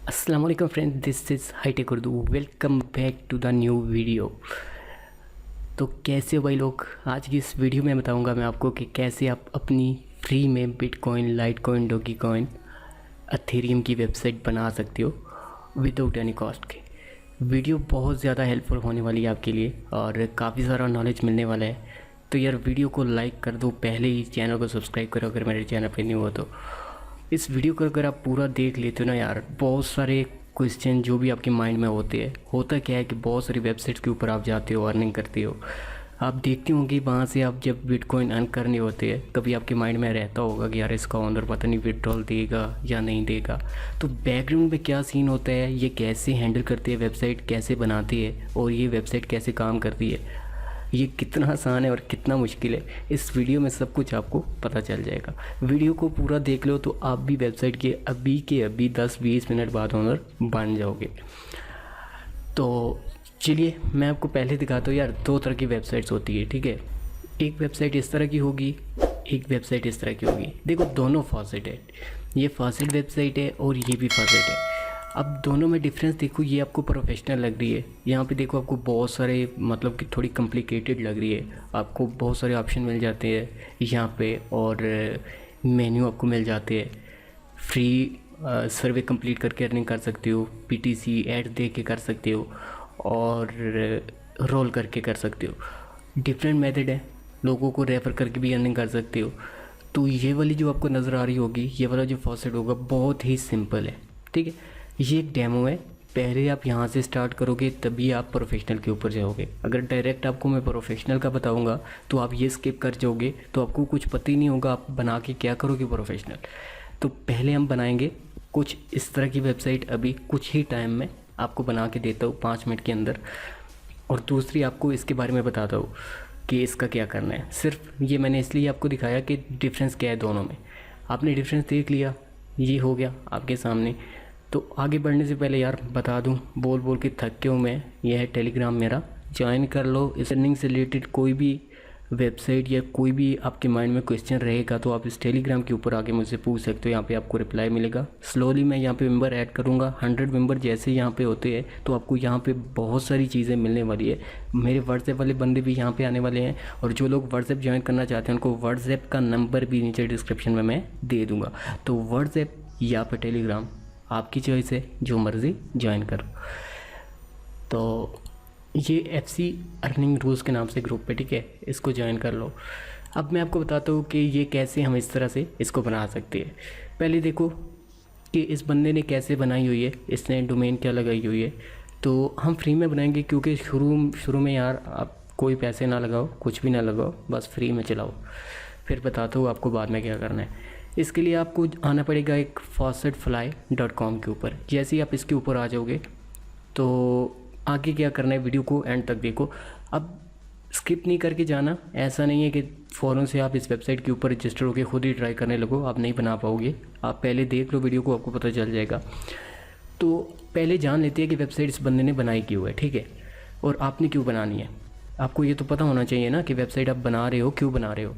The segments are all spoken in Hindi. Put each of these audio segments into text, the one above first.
अस्सलाम वालेकुम friend, this is hitech Urdu. Welcome back to the new video. तो कैसे हो भाई लोग? आज की इस वीडियो में बताऊंगा मैं आपको कि कैसे आप अपनी फ्री में बिटकॉइन, लाइटकॉइन, डॉगी कॉइन, अथेरियम की वेबसाइट बना सकते हो विदाउट एनी कॉस्ट के। वीडियो बहुत ज़्यादा हेल्पफुल होने वाली है आपके लिए और काफ़ी सारा नॉलेज मिलने वाला है। तो यार वीडियो को लाइक कर दो, पहले ही चैनल को सब्सक्राइब करो अगर मेरे चैनल पे न्यू हो तो। इस वीडियो को अगर आप पूरा देख लेते हो ना यार, बहुत सारे क्वेश्चन जो भी आपके माइंड में होते हैं। होता क्या है कि बहुत सारी वेबसाइट्स के ऊपर आप जाते हो, अर्निंग करते हो, आप देखते होंगे वहाँ से आप जब बिटकॉइन अर्न करने होते हैं कभी आपके माइंड में रहता होगा कि यार इसका ओनर पता नहीं विड्रॉल देगा या नहीं देगा। तो बैकग्राउंड में क्या सीन होता है, ये कैसे हैंडल करती है वेबसाइट, कैसे बनाती है और ये वेबसाइट कैसे काम करती है, ये कितना आसान है और कितना मुश्किल है, इस वीडियो में सब कुछ आपको पता चल जाएगा। वीडियो को पूरा देख लो तो आप भी वेबसाइट के अभी 10-20 मिनट बाद ओनर बन जाओगे। तो चलिए मैं आपको पहले दिखाता हूँ। यार दो तरह की वेबसाइट्स होती है, ठीक है। एक वेबसाइट इस तरह की होगी, एक वेबसाइट इस तरह की होगी। देखो दोनों फॉसेट है, ये फॉसेट वेबसाइट है और ये भी फॉसेट है। अब दोनों में डिफरेंस देखो, ये आपको प्रोफेशनल लग रही है, यहाँ पे देखो आपको बहुत सारे मतलब कि थोड़ी कॉम्प्लिकेटेड लग रही है, आपको बहुत सारे ऑप्शन मिल जाते हैं यहाँ पे और मेन्यू आपको मिल जाते हैं। फ्री सर्वे कंप्लीट करके अर्निंग कर सकते हो, पीटीसी ऐड दे के कर सकते हो और रोल करके कर सकते हो। डिफरेंट मेथड है, लोगों को रेफ़र करके भी अर्निंग कर सकते हो। तो ये वाली जो आपको नज़र आ रही होगी, ये वाला जो फॉसेट होगा बहुत ही सिंपल है, ठीक है। ये एक डेमो है, पहले आप यहाँ से स्टार्ट करोगे तभी आप प्रोफेशनल के ऊपर जाओगे। अगर डायरेक्ट आपको मैं प्रोफेशनल का बताऊँगा तो आप ये स्किप कर जाओगे, तो आपको कुछ पता ही नहीं होगा आप बना के क्या करोगे प्रोफेशनल। तो पहले हम बनाएंगे कुछ इस तरह की वेबसाइट, अभी कुछ ही टाइम में आपको बना के देता हूँ 5 मिनट के अंदर। और दूसरी आपको इसके बारे में बताता हूँ कि इसका क्या करना है। सिर्फ ये मैंने इसलिए आपको दिखाया कि डिफरेंस क्या है दोनों में। आपने डिफरेंस देख लिया, ये हो गया आपके सामने। तो आगे बढ़ने से पहले यार बता दूं, बोल बोल के थक के हूँ मैं। यह है टेलीग्राम मेरा, ज्वाइन कर लो। इस अर्निंग से रिलेटेड कोई भी वेबसाइट या कोई भी आपके माइंड में क्वेश्चन रहेगा तो आप इस टेलीग्राम के ऊपर आके मुझसे पूछ सकते हो, यहाँ पे आपको रिप्लाई मिलेगा। स्लोली मैं यहाँ पे मेंबर ऐड करूँगा, 100 मेंबर जैसे यहाँ पे होते हैं तो आपको यहाँ पे बहुत सारी चीज़ें मिलने वाली है। मेरे व्हाट्सएप वाले बंदे भी यहाँ पे आने वाले हैं और जो लोग व्हाट्सएप ज्वाइन करना चाहते हैं उनको व्हाट्सएप का नंबर भी नीचे डिस्क्रिप्शन में मैं दे दूँगा। तो व्हाट्सएप या फिर टेलीग्राम आपकी चॉइस है, जो मर्ज़ी ज्वाइन करो। तो ये FC अर्निंग रूल्स के नाम से ग्रुप है, ठीक है, इसको ज्वाइन कर लो। अब मैं आपको बताता हूँ कि ये कैसे हम इस तरह से इसको बना सकते हैं। पहले देखो कि इस बंदे ने कैसे बनाई हुई है, इसने डोमेन क्या लगाई हुई है। तो हम फ्री में बनाएंगे क्योंकि शुरू में यार आप कोई पैसे ना लगाओ, कुछ भी ना लगाओ, बस फ्री में चलाओ। फिर बताता हूँ आपको बाद में क्या करना है। इसके लिए आपको आना पड़ेगा एक faucetfly.com के ऊपर। जैसे ही आप इसके ऊपर आ जाओगे तो आगे क्या करना है, वीडियो को एंड तक देखो। अब स्किप नहीं करके जाना, ऐसा नहीं है कि फ़ौरन से आप इस वेबसाइट के ऊपर रजिस्टर होकर खुद ही ट्राई करने लगो, आप नहीं बना पाओगे। आप पहले देख लो वीडियो को, आपको पता चल जाएगा। तो पहले जान लेते हैं कि वेबसाइट इस बंदे ने बनाई क्यों है, ठीक है, और आपने क्यों बनानी है। आपको ये तो पता होना चाहिए ना कि वेबसाइट आप बना रहे हो क्यों बना रहे हो।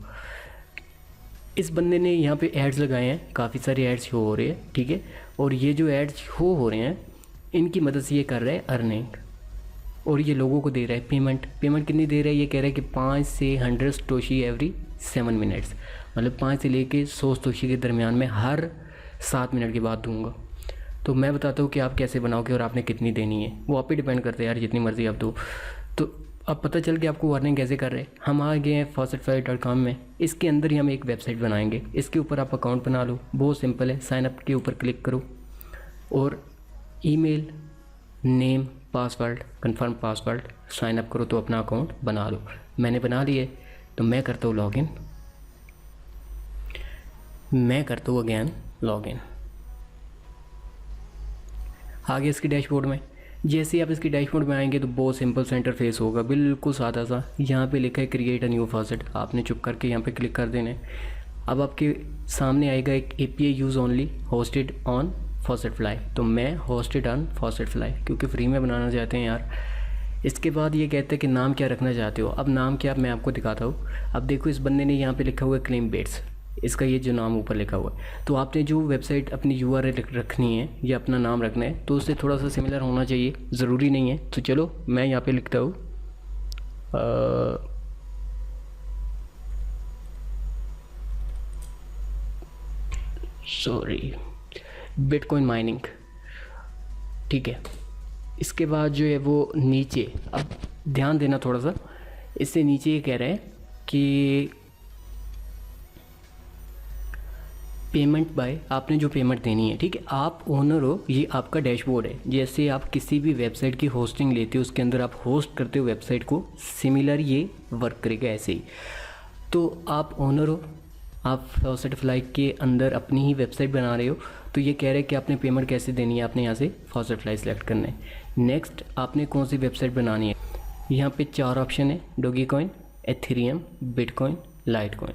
इस बंदे ने यहाँ पे एड्स लगाए हैं, काफ़ी सारे एड्स शो हो रहे हैं, ठीक है। और ये जो एड्स शो हो रहे हैं इनकी मदद से ये कर रहा है अर्निंग और ये लोगों को दे रहा है पेमेंट कितनी दे रहा है, ये कह रहा है कि 5 से 100 सतोशी एवरी 7 मिनट्स, मतलब 5 से लेके 100 सतोशी के दरमियान में हर 7 मिनट के बाद दूंगा। तो मैं बताता हूँ कि आप कैसे बनाओगे और आपने कितनी देनी है, वो आप पे डिपेंड करते हैं यार, जितनी मर्ज़ी आप दो। तो अब पता चल गया आपको अर्निंग कैसे कर रहे हैं। हम आ गए हैं faucetfly.com में, इसके अंदर ही हम एक वेबसाइट बनाएंगे। इसके ऊपर आप अकाउंट बना लो, बहुत सिंपल है। साइन अप के ऊपर क्लिक करो और email, name, password, confirm password, sign up करो तो अपना अकाउंट बना लो। मैंने बना लिए तो मैं करता हूँ लॉगिन, मैं करता हूँ अगेन लॉगिन। आगे इसके डैशबोर्ड में, जैसे ही आप इसकी डैशबोर्ड में आएंगे तो बहुत सिंपल सा इंटरफेस होगा, बिल्कुल सादा सा। यहाँ पे लिखा है क्रिएट अ न्यू फॉसेट, आपने चुप करके यहाँ पे क्लिक कर देना है। अब आपके सामने आएगा एक API use only hosted on faucetfly, तो मैं होस्टेड ऑन faucetfly क्योंकि फ्री में बनाना चाहते हैं यार। इसके बाद ये कहते हैं कि नाम क्या रखना चाहते हो। अब नाम क्या मैं आपको दिखाता हूँ। अब देखो इस बंदे ने यहाँ पे लिखा हुआ है क्लेम बेट्स, इसका ये जो नाम ऊपर लिखा हुआ है। तो आपने जो वेबसाइट अपनी यूआरएल रखनी है या अपना नाम रखना है तो उससे थोड़ा सा सिमिलर होना चाहिए, ज़रूरी नहीं है। तो चलो मैं यहाँ पे लिखता हूँ सॉरी बिटकॉइन माइनिंग, ठीक है। इसके बाद जो है वो नीचे, अब ध्यान देना थोड़ा सा, इससे नीचे ये कह रहे हैं कि पेमेंट बाय, आपने जो पेमेंट देनी है, ठीक है। आप ओनर हो, ये आपका डैशबोर्ड है। जैसे आप किसी भी वेबसाइट की होस्टिंग लेते हो, उसके अंदर आप होस्ट करते हो वेबसाइट को, सिमिलर ये वर्क करेगा ऐसे ही। तो आप ओनर हो, आप फॉसेटफ्लाई के अंदर अपनी ही वेबसाइट बना रहे हो, तो ये कह रहे हैं कि आपने पेमेंट कैसे देनी है। आपने यहाँ से फॉसेटफ्लाई सेलेक्ट करना है। नेक्स्ट आपने कौन सी वेबसाइट बनानी है, यहाँ पे 4 ऑप्शन है, डोगीकॉइन, एथेरियम, बिटकॉइन, लाइटकॉइन,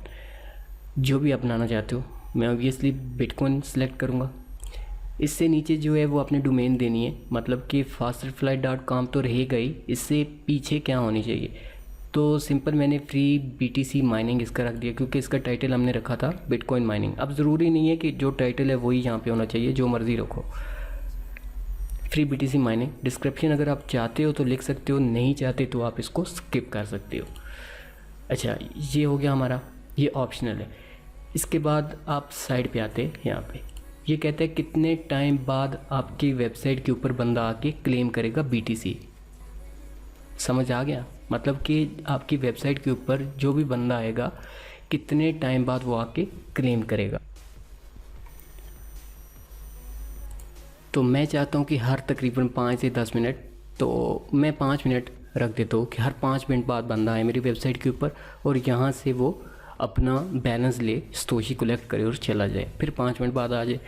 जो भी आप बनाना चाहते हो। मैं ऑब्वियसली बिटकॉइन सेलेक्ट करूँगा। इससे नीचे जो है वो आपने डोमेन देनी है, मतलब कि fastfly.com तो रहेगा ही, इससे पीछे क्या होनी चाहिए। तो सिंपल मैंने फ्री BTC माइनिंग इसका रख दिया, क्योंकि इसका टाइटल हमने रखा था बिटकॉइन माइनिंग। अब ज़रूरी नहीं है कि जो टाइटल है वही यहाँ पे होना चाहिए, जो मर्ज़ी रखो। Free BTC mining. डिस्क्रिप्शन अगर आप चाहते हो तो लिख सकते हो, नहीं चाहते तो आप इसको स्किप कर सकते हो। अच्छा, ये हो गया हमारा, ये ऑप्शनल है। इसके बाद आप साइड पे आते हैं, यहाँ पे ये कहते हैं कितने टाइम बाद आपकी वेबसाइट के ऊपर बंदा आके क्लेम करेगा BTC। समझ आ गया? मतलब कि आपकी वेबसाइट के ऊपर जो भी बंदा आएगा, कितने टाइम बाद वो आके क्लेम करेगा। तो मैं चाहता हूँ कि हर तकरीबन 5 से 10 मिनट, तो मैं 5 मिनट रख देता हूँ कि हर 5 मिनट बाद बंदा आए मेरी वेबसाइट के ऊपर और यहाँ से वो अपना बैलेंस ले, सतोशी कलेक्ट करे और चला जाए, फिर 5 मिनट बाद आ जाए।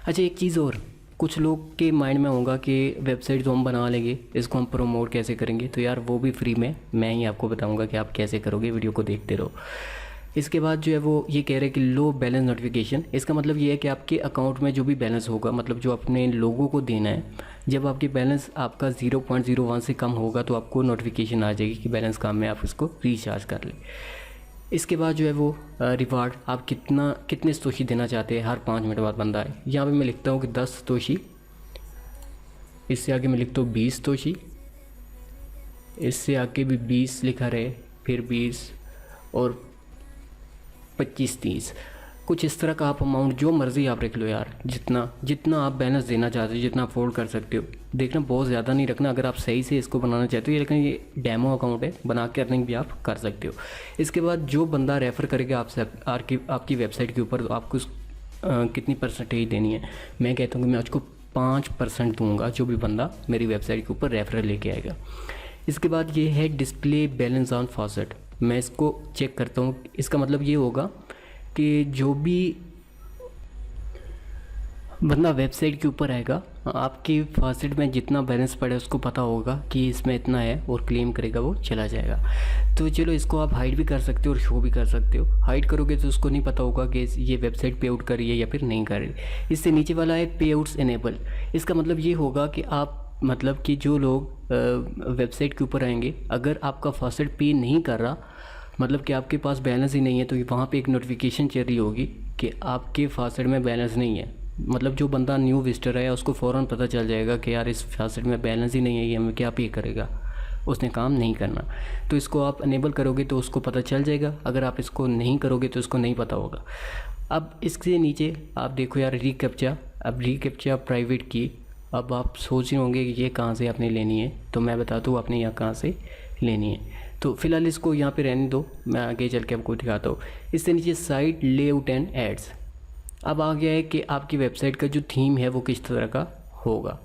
अच्छा, एक चीज़ और, कुछ लोग के माइंड में होगा कि वेबसाइट तो हम बना लेंगे, इसको हम प्रमोट कैसे करेंगे। तो यार वो भी फ्री में मैं ही आपको बताऊंगा कि आप कैसे करोगे, वीडियो को देखते रहो। इसके बाद जो है वो ये कह रहे हैं कि लो बैलेंस नोटिफिकेशन। इसका मतलब ये है कि आपके अकाउंट में जो भी बैलेंस होगा, मतलब जो अपने लोगों को देना है, जब आपकी बैलेंस आपका 0.01 से कम होगा तो आपको नोटिफिकेशन आ जाएगी कि बैलेंस कम है, आप इसको रिचार्ज कर लें। इसके बाद जो है वो रिवार्ड, आप कितने सतोशी देना चाहते हैं हर 5 मिनट बाद बंदा है। यहाँ पे मैं लिखता हूँ कि 10 सतोशी, इससे आगे मैं लिखता हूँ 20 सतोशी, इससे आगे भी 20 लिखा रहे, फिर 20 और 25-30, कुछ इस तरह का आप अमाउंट जो मर्ज़ी आप रख लो यार, जितना आप बैलेंस देना चाहते हो, जितना अफोर्ड कर सकते हो। देखना बहुत ज़्यादा नहीं रखना, अगर आप सही से इसको बनाना चाहते हो। लेकिन ये डेमो अकाउंट है, बना के अर्निंग भी आप कर सकते हो। इसके बाद जो बंदा रेफ़र करेगा आपसे आपकी वेबसाइट के ऊपर, तो आपको कितनी परसेंटेज देनी है। मैं कहता हूँ कि मैं उसको 5% दूँगा, जो भी बंदा मेरी वेबसाइट के ऊपर रेफरल लेके आएगा। इसके बाद ये है डिस्प्ले बैलेंस ऑन फॉसेट। मैं इसको चेक करता हूँ। इसका मतलब ये होगा कि जो भी बंदा वेबसाइट के ऊपर आएगा, आपकी फॉसेट में जितना बैलेंस पड़े उसको पता होगा कि इसमें इतना है और क्लेम करेगा, वो चला जाएगा। तो चलो इसको आप हाइड भी कर सकते हो और शो भी कर सकते हो। हाइड करोगे तो उसको नहीं पता होगा कि ये वेबसाइट पे आउट कर रही है या फिर नहीं कर रही। इससे नीचे वाला है पे आउट्स इनेबल। इसका मतलब ये होगा कि आप, मतलब कि जो लोग वेबसाइट के ऊपर आएंगे, अगर आपका फॉसेट पे नहीं कर रहा, मतलब कि आपके पास बैलेंस ही नहीं है, तो वहाँ पे एक नोटिफिकेशन चल रही होगी कि आपके फॉसेट में बैलेंस नहीं है। मतलब जो बंदा न्यू विजिटर है उसको फ़ौरन पता चल जाएगा कि यार इस फॉसेट में बैलेंस ही नहीं है, ये हमें क्या पे करेगा, उसने काम नहीं करना। तो इसको आप अनेबल करोगे तो उसको पता चल जाएगा, अगर आप इसको नहीं करोगे तो उसको नहीं पता होगा। अब इसके नीचे आप देखो यार रीकैप्चा। अब रीकैप्चा प्राइवेट की, अब आप सोच रहे होंगे कि ये कहाँ से आपने लेनी है, तो मैं बताता हूँ आपने यहाँ कहाँ से लेनी है। तो फिलहाल इसको यहाँ पे रहने दो, मैं आगे चल के आपको दिखाता हूँ। इससे नीचे साइट लेआउट एंड एड्स। अब आ गया है कि आपकी वेबसाइट का जो थीम है वो किस तरह का होगा।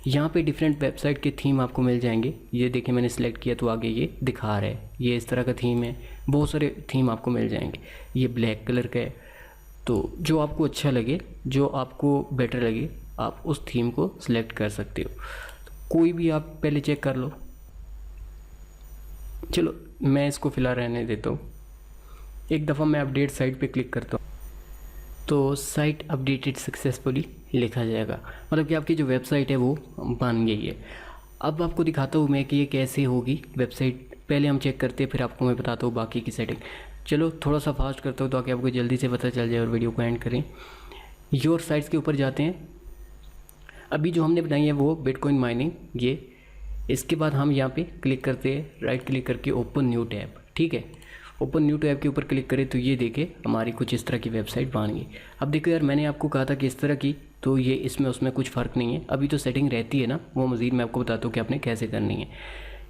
यहाँ पे डिफरेंट वेबसाइट के थीम आपको मिल जाएंगे। ये देखिए मैंने सेलेक्ट किया तो आगे ये दिखा रहा है, ये इस तरह का थीम है। बहुत सारे थीम आपको मिल जाएंगे। ये ब्लैक कलर का है, तो जो आपको अच्छा लगे, जो आपको बेटर लगे, आप उस थीम को सिलेक्ट कर सकते हो। तो कोई भी आप पहले चेक कर लो। चलो मैं इसको फ़िलहाल रहने देता हूँ। एक दफ़ा मैं अपडेट साइट पे क्लिक करता हूँ तो साइट अपडेटेड सक्सेसफुली लिखा जाएगा, मतलब कि आपकी जो वेबसाइट है वो बन गई है। अब आपको दिखाता हूँ मैं कि ये कैसे होगी वेबसाइट। पहले हम चेक करते हैं, फिर आपको मैं बताता हूँ बाकी की सेटिंग। चलो थोड़ा सा फास्ट करता हूँ ताकि आपको जल्दी से पता चल जाए और वीडियो को एंड करें। योर साइट्स के ऊपर जाते हैं। अभी जो हमने बनाई है वो बिटकॉइन माइनिंग ये। इसके बाद हम यहाँ पे क्लिक करते हैं, राइट क्लिक करके ओपन न्यू टैब। ठीक है, ओपन न्यू टैब के ऊपर क्लिक करें तो ये देखे हमारी कुछ इस तरह की वेबसाइट बन गई। अब देखो यार, मैंने आपको कहा था कि इस तरह की, तो ये इसमें उसमें कुछ फ़र्क नहीं है। अभी तो सेटिंग रहती है ना, वो मज़ीद मैं आपको बताता हूँ कि आपने कैसे करनी है।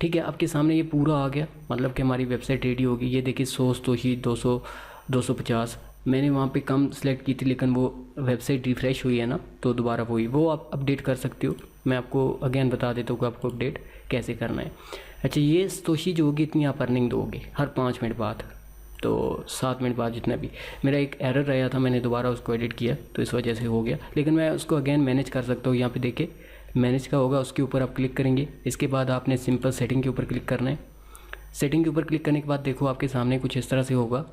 ठीक है, आपके सामने ये पूरा आ गया, मतलब कि हमारी वेबसाइट रेडी होगी। ये देखिए 100 सतोशी 200 250 मैंने वहाँ पे कम सेलेक्ट की थी, लेकिन वो वेबसाइट रिफ़्रेश हुई है ना, तो दोबारा वो आप अपडेट कर सकते हो। मैं आपको अगेन बता देता हूँ कि आपको अपडेट कैसे करना है। अच्छा, ये सतोशी जो होगी इतनी आप अर्निंग दोगे हर 5 मिनट बाद, तो 7 मिनट बाद जितना भी। मेरा एक एरर आया था, मैंने दोबारा उसको एडिट किया तो इस वजह से हो गया, लेकिन मैं उसको अगेन मैनेज कर सकता हूँ। यहाँ पे देखे मैनेज का होगा, उसके ऊपर आप क्लिक करेंगे। इसके बाद आपने सिंपल सेटिंग के ऊपर क्लिक करना है। सेटिंग के ऊपर क्लिक करने के बाद देखो आपके सामने कुछ इस तरह से होगा।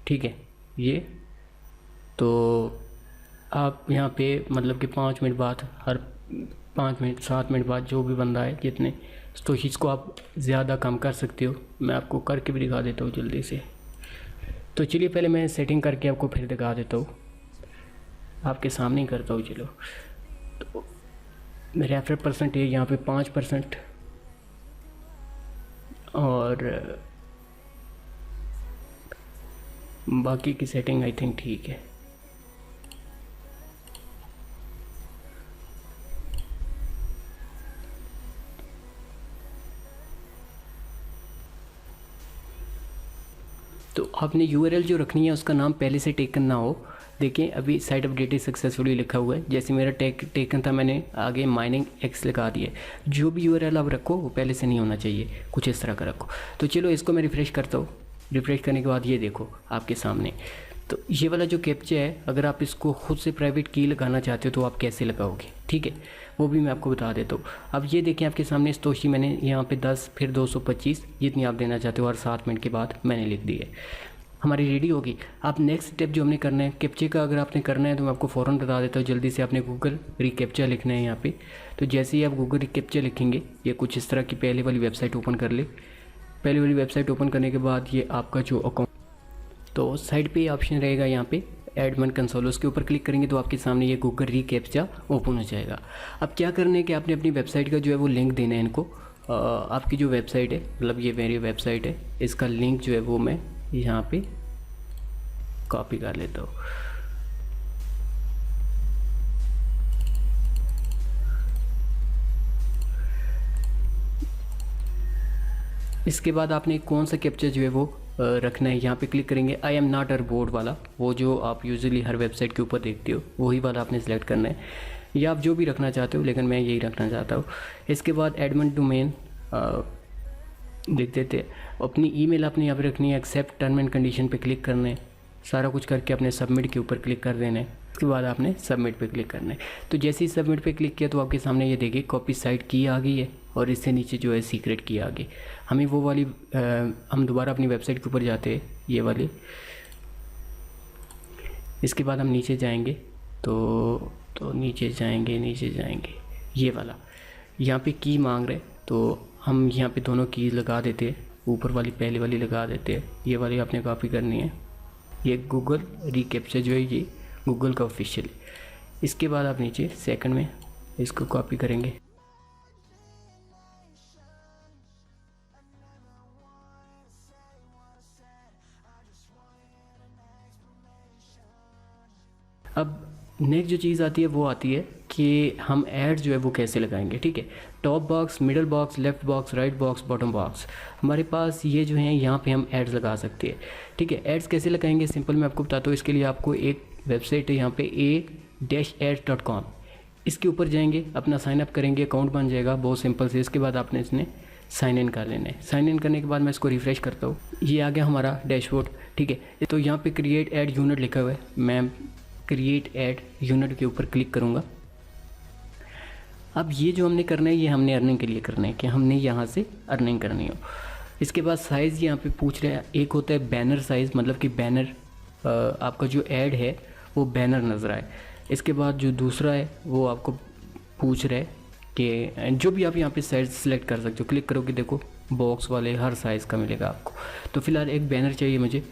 ठीक है, ये तो आप यहाँ पे मतलब कि 5 मिनट बाद, हर 5 मिनट 7 मिनट बाद जो भी बंदा है जितने, तो इसको आप ज़्यादा कम कर सकते हो। मैं आपको करके भी दिखा देता हूँ जल्दी से। तो चलिए पहले मैं सेटिंग करके आपको फिर दिखा देता हूँ, आपके सामने ही करता हूँ। चलो, तो मेरे रेफर परसेंट है यहाँ पे 5% और बाकी की सेटिंग आई थिंक ठीक है। तो आपने यूआरएल जो रखनी है उसका नाम पहले से टेकन ना हो। देखिए अभी साइट अपडेटेड सक्सेसफुली लिखा हुआ है, जैसे मेरा टेकन था मैंने आगे माइनिंग एक्स लगा दिया। जो भी यूआरएल आप रखो वो पहले से नहीं होना चाहिए, कुछ इस तरह का रखो। तो चलो इसको मैं रिफ़्रेश करता हूँ। रिफ़्रेश करने के बाद ये देखो आपके सामने, तो ये वाला जो कैप्चा है, अगर आप इसको खुद से प्राइवेट की लगाना चाहते हो तो आप कैसे लगाओगे, ठीक है, वो भी मैं आपको बता देता हूँ। अब ये देखें आपके सामने सतोशी मैंने यहाँ पे 10 फिर 225 जितनी आप देना चाहते हो हर 7 मिनट के बाद मैंने लिख दी है, हमारी रेडी होगी। आप नेक्स्ट स्टेप जो हमने करना है कैप्चे का, अगर आपने करना है तो मैं आपको फ़ौरन बता देता हूँ जल्दी से। आपने गूगल रिकैप्चा लिखना है यहाँ पे। तो जैसे ही आप गूगल रिकैप्चा लिखेंगे ये कुछ इस तरह की पहले वाली वेबसाइट ओपन कर ले। पहले वाली वेबसाइट ओपन करने के बाद ये आपका जो अकाउंट, तो साइड पे ऑप्शन रहेगा यहाँ पे एडमिन कंसोल, उसके ऊपर क्लिक करेंगे तो आपके सामने ये गूगल रिकैप्चा ओपन हो जाएगा। अब क्या करना है कि आपने अपनी वेबसाइट का जो है वो लिंक देना है इनको। आपकी जो वेबसाइट है, मतलब ये मेरी वेबसाइट है, इसका लिंक जो है वो मैं यहाँ पे कॉपी कर लेता हूँ। इसके बाद आपने कौन सा कैप्चा जो है वो रखना है, यहाँ पे क्लिक करेंगे I am not a robot वाला, वो जो आप यूजुअली हर वेबसाइट के ऊपर देखते हो वही वाला आपने सेलेक्ट करना है, या आप जो भी रखना चाहते हो, लेकिन मैं यही रखना चाहता हूँ। इसके बाद एडमिन डोमेन लिख देते हैं। अपनी ईमेल आपने यहाँ पे रखनी है, एक्सेप्ट टर्म एंड कंडीशन पे क्लिक करना है, सारा कुछ करके अपने सबमिट के ऊपर क्लिक कर देना है। उसके बाद आपने सबमिट पे क्लिक करना है। तो जैसे ही सबमिट पे क्लिक किया तो आपके सामने ये देखिए कॉपी साइट की आ गई है और इससे नीचे जो है सीक्रेट की आ गई। हमें वो वाली हम दोबारा अपनी वेबसाइट के ऊपर जाते हैं, ये वाली। इसके बाद हम नीचे जाएंगे तो नीचे जाएंगे ये वाला, यहाँ पे की मांग रहे, तो हम यहाँ पे दोनों की लगा देते हैं, ऊपर वाली पहले वाली लगा देते हैं, ये वाली आपने कॉपी करनी है। ये गूगल रिकैप्चा जो है ये गूगल का ऑफिशियल। इसके बाद आप नीचे सेकंड में इसको कॉपी करेंगे। अब नेक्स्ट जो चीज़ आती है वो आती है कि हम ऐड जो है वो कैसे लगाएंगे। ठीक है, top box, middle box, left box, right box, bottom box, हमारे पास ये जो हैं यहाँ पे हम एड्स लगा सकते हैं। ठीक है, एड्स कैसे लगाएंगे सिंपल मैं आपको बताता हूँ। इसके लिए आपको एक वेबसाइट है यहाँ पे a-ads.com, इसके ऊपर जाएंगे, अपना साइन अप करेंगे, अकाउंट बन जाएगा बहुत सिंपल से। इसके बाद आपने इसने साइन इन कर लेना है। साइन इन करने के बाद मैं इसको रिफ़्रेश करता हूँ, ये आ गया हमारा डैशबोर्ड। ठीक है, तो यहाँ पे क्रिएट एड यूनिट लिखा हुआ है, मैं क्रिएट एड यूनिट के ऊपर क्लिक करूँगा। अब ये जो हमने करना है ये हमने अर्निंग के लिए करना है कि हमने यहाँ से अर्निंग करनी हो। इसके बाद साइज़ यहाँ पे पूछ रहा है, एक होता है बैनर साइज़, मतलब कि बैनर आपका जो ऐड है वो बैनर नज़र आए। इसके बाद जो दूसरा है वो आपको पूछ रहा है कि जो भी आप यहाँ पे साइज़ सेलेक्ट कर सकते हो, क्लिक करोगे देखो बॉक्स वाले हर साइज़ का मिलेगा आपको। तो फिलहाल एक बैनर चाहिए मुझे,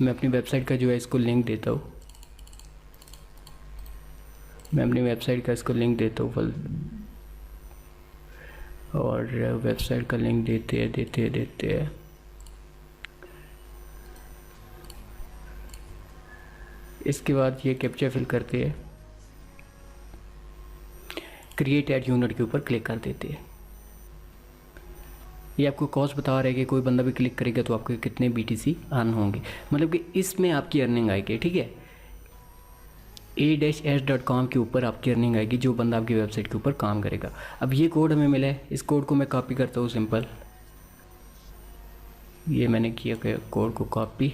मैं अपनी वेबसाइट का जो है इसको लिंक देता हूँ। मैं अपनी वेबसाइट का इसको लिंक देता हूँ और वेबसाइट का लिंक देते हैं। इसके बाद ये कैप्चा फिल करते हैं, क्रिएट एड यूनिट के ऊपर क्लिक कर देते हैं। ये आपको कॉस्ट बता रहा है कि कोई बंदा भी क्लिक करेगा तो आपको कितने BTC अर्न होंगे, मतलब कि इसमें आपकी अर्निंग आएगी। ठीक है, a-s.com के ऊपर आपकी अर्निंग आएगी जो बंदा आपकी वेबसाइट के ऊपर काम करेगा। अब ये कोड हमें मिला है, इस कोड को मैं कॉपी करता हूँ सिंपल। ये मैंने किया कोड को कॉपी।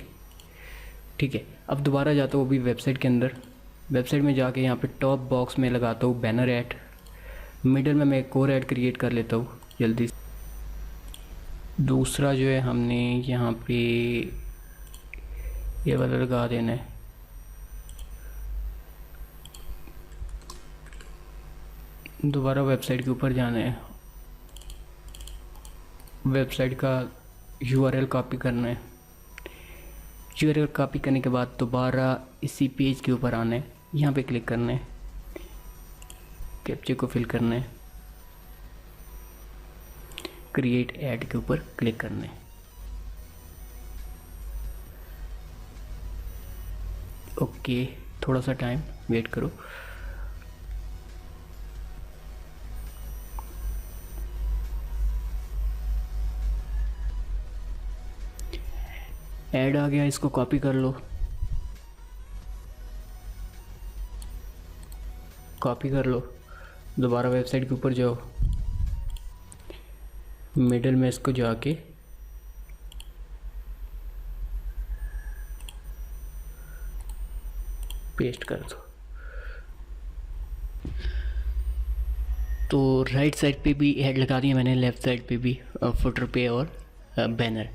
ठीक है, अब दोबारा जाता हूँ अभी वेबसाइट के अंदर। वेबसाइट में जाके यहाँ पे टॉप बॉक्स में लगाता हूँ बैनर ऐड, मिडल में मैं एक और ऐड क्रिएट कर लेता हूँ जल्दी। दूसरा जो है हमने यहाँ पे ये वाला लगा देना है। दोबारा वेबसाइट के ऊपर जाना है, वेबसाइट का URL कॉपी करना है। URL कॉपी करने के बाद दोबारा इसी पेज के ऊपर आना है, यहाँ पे क्लिक करना है, कैप्चे को फिल करना है, क्रिएट ऐड के ऊपर क्लिक करना है। ओके, थोड़ा सा टाइम वेट करो। ऐड आ गया, इसको कॉपी कर लो, कॉपी कर लो। दोबारा वेबसाइट के ऊपर जाओ, मिडल में इसको जाके पेस्ट कर दो। तो राइट साइड पे भी ऐड लगा दिया मैंने, लेफ़्ट साइड पे भी, फुटर पे और बैनर।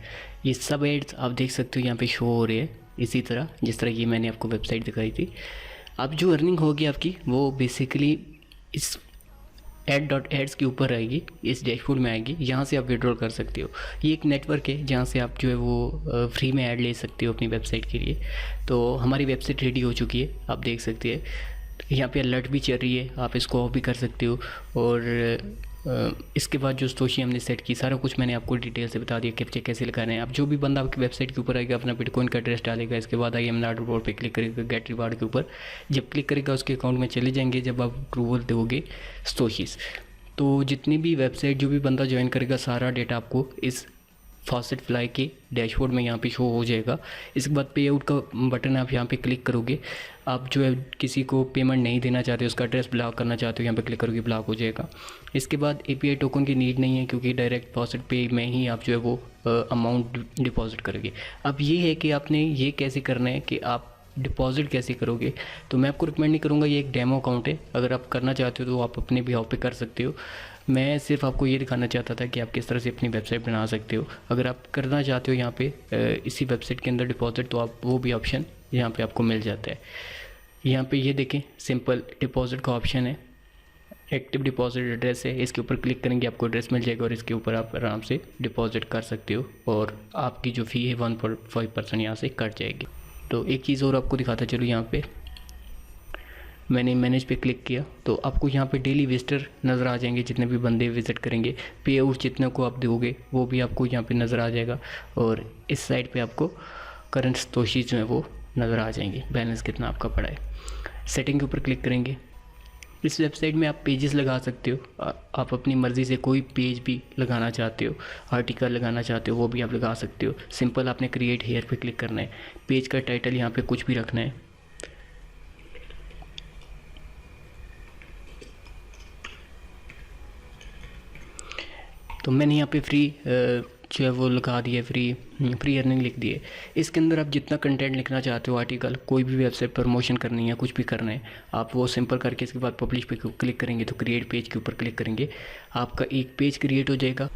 ये सब एड्स आप देख सकते हो यहाँ पे शो हो रहे हैं इसी तरह जिस तरह ये मैंने आपको वेबसाइट दिखाई थी। अब जो अर्निंग होगी आपकी वो बेसिकली इस एड्स के ऊपर आएगी, इस डैशबोर्ड में आएगी, यहाँ से आप विड्रॉल कर सकते हो। ये एक नेटवर्क है जहाँ से आप जो है वो फ्री में ऐड ले सकते हो अपनी वेबसाइट के लिए। तो हमारी वेबसाइट रेडी हो चुकी है, आप देख सकते हैं। यहाँ पे अलर्ट भी चल रही है, आप इसको ऑफ भी कर सकते हो। और इसके बाद जो स्टोशी हमने सेट की, सारा कुछ मैंने आपको डिटेल से बता दिया, कैप्चे कैसे लगाने हैं। अब जो भी बंदा आपकी वेबसाइट के ऊपर आएगा अपना बिटकॉइन का एड्रेस डालेगा, इसके बाद आई एम नॉट रिवॉर्ड पे क्लिक करेगा, गेट रिवार्ड के ऊपर जब क्लिक करेगा उसके अकाउंट में चले जाएंगे जब आप अप्रूवल दोगे स्टोशीज़। तो जितनी भी वेबसाइट जो भी बंदा ज्वाइन करेगा सारा डेटा आपको इस फासेट फ्लाई के डैशबोर्ड में यहाँ पे शो हो जाएगा। इसके बाद पे आउट का बटन आप यहाँ पे क्लिक करोगे, आप जो है किसी को पेमेंट नहीं देना चाहते, उसका एड्रेस ब्लॉक करना चाहते हो, यहाँ पे क्लिक करोगे ब्लॉक हो जाएगा। इसके बाद API टोकन की नीड नहीं है क्योंकि डायरेक्ट फासेट पे में ही आप जो है वो अमाउंट डिपॉजिट करोगे। अब ये है कि आपने ये कैसे करना है कि आप डिपॉजिट कैसे करोगे, तो मैं आपको रिकमेंड नहीं करूँगा, ये एक डेमो अकाउंट है। अगर आप करना चाहते हो तो आप अपने भी पे कर सकते हो। मैं सिर्फ आपको ये दिखाना चाहता था कि आप किस तरह से अपनी वेबसाइट बना सकते हो। अगर आप करना चाहते हो यहाँ पे इसी वेबसाइट के अंदर डिपॉजिट, तो आप वो भी ऑप्शन यहाँ पे आपको मिल जाता है। यहाँ पे ये देखें सिंपल डिपॉजिट का ऑप्शन है, एक्टिव डिपॉजिट एड्रेस है, इसके ऊपर क्लिक करेंगे आपको एड्रेस मिल जाएगा और इसके ऊपर आप आराम से डिपॉजिट कर सकते हो और आपकी जो फ़ी है 1.5% यहाँ से कट जाएगी। तो एक चीज़ और आपको दिखाता चलो, यहाँ पे मैंने मैनेज पे क्लिक किया तो आपको यहाँ पे डेली विजिटर नज़र आ जाएंगे, जितने भी बंदे विज़िट करेंगे, पे आउट जितने को आप दोगे वो भी आपको यहाँ पे नज़र आ जाएगा। और इस साइड पे आपको करंट सतोशी जो है वो नज़र आ जाएंगे, बैलेंस कितना आपका पड़ा है। सेटिंग के ऊपर क्लिक करेंगे। इस वेबसाइट में आप पेजेस लगा सकते हो, आप अपनी मर्ज़ी से कोई पेज भी लगाना चाहते हो, आर्टिकल लगाना चाहते हो वो भी आप लगा सकते हो। सिंपल आपने क्रिएट हेयर पे क्लिक करना है, पेज का टाइटल यहाँ पे कुछ भी रखना है। तो मैंने यहाँ पे फ्री जो है वो लगा दिया, फ्री अर्निंग लिख दिए। इसके अंदर आप जितना कंटेंट लिखना चाहते हो, आर्टिकल कोई भी वेबसाइट प्रमोशन करनी है, कुछ भी करना है, आप वो सिंपल करके इसके बाद पब्लिश पे क्लिक करेंगे तो क्रिएट पेज के ऊपर क्लिक करेंगे, आपका एक पेज क्रिएट हो जाएगा।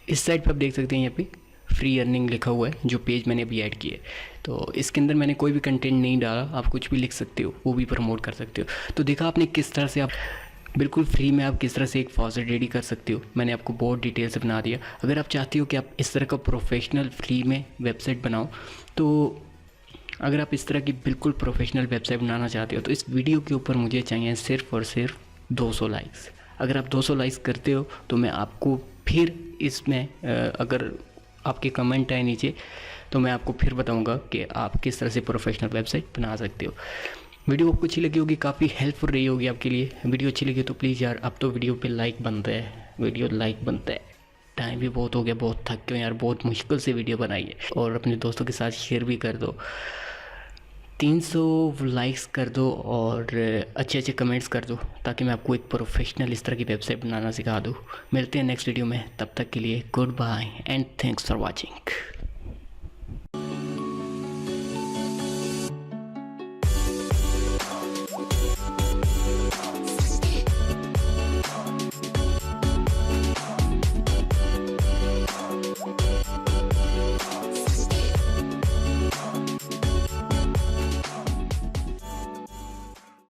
इस साइड पे आप देख सकते हैं यहाँ पे फ्री अर्निंग लिखा हुआ है, जो पेज मैंने अभी ऐड किया है। तो इसके अंदर मैंने कोई भी कंटेंट नहीं डाला, आप कुछ भी लिख सकते हो, वो भी प्रमोट कर सकते हो। तो देखा आपने किस तरह से आप बिल्कुल फ्री में आप किस तरह से एक फॉसेट रेडी कर सकते हो मैंने आपको बहुत डिटेल से बना दिया। अगर आप चाहते हो कि आप इस तरह का प्रोफेशनल फ्री में वेबसाइट बनाओ, तो अगर आप इस तरह की बिल्कुल प्रोफेशनल वेबसाइट बनाना चाहते हो तो इस वीडियो के ऊपर मुझे चाहिए सिर्फ और सिर्फ 200 लाइक्स। अगर आप 200 लाइक्स करते हो तो मैं आपको फिर इसमें अगर आपके कमेंट आए नीचे तो मैं आपको फिर बताऊंगा कि आप किस तरह से प्रोफेशनल वेबसाइट बना सकते हो। वीडियो आपको अच्छी लगी होगी, काफ़ी हेल्पफुल रही होगी आपके लिए। वीडियो अच्छी लगी तो प्लीज़ यार, अब तो वीडियो पे लाइक बनता है, वीडियो लाइक बनता है। टाइम भी बहुत हो गया, बहुत थक गए यार, बहुत मुश्किल से वीडियो बनाई है। और अपने दोस्तों के साथ शेयर भी कर दो, 300 लाइक्स कर दो और अच्छे अच्छे कमेंट्स कर दो, ताकि मैं आपको एक प्रोफेशनल इस तरह की वेबसाइट बनाना सिखा दूँ। मिलते हैं नेक्स्ट वीडियो में, तब तक के लिए goodbye and thanks for watching.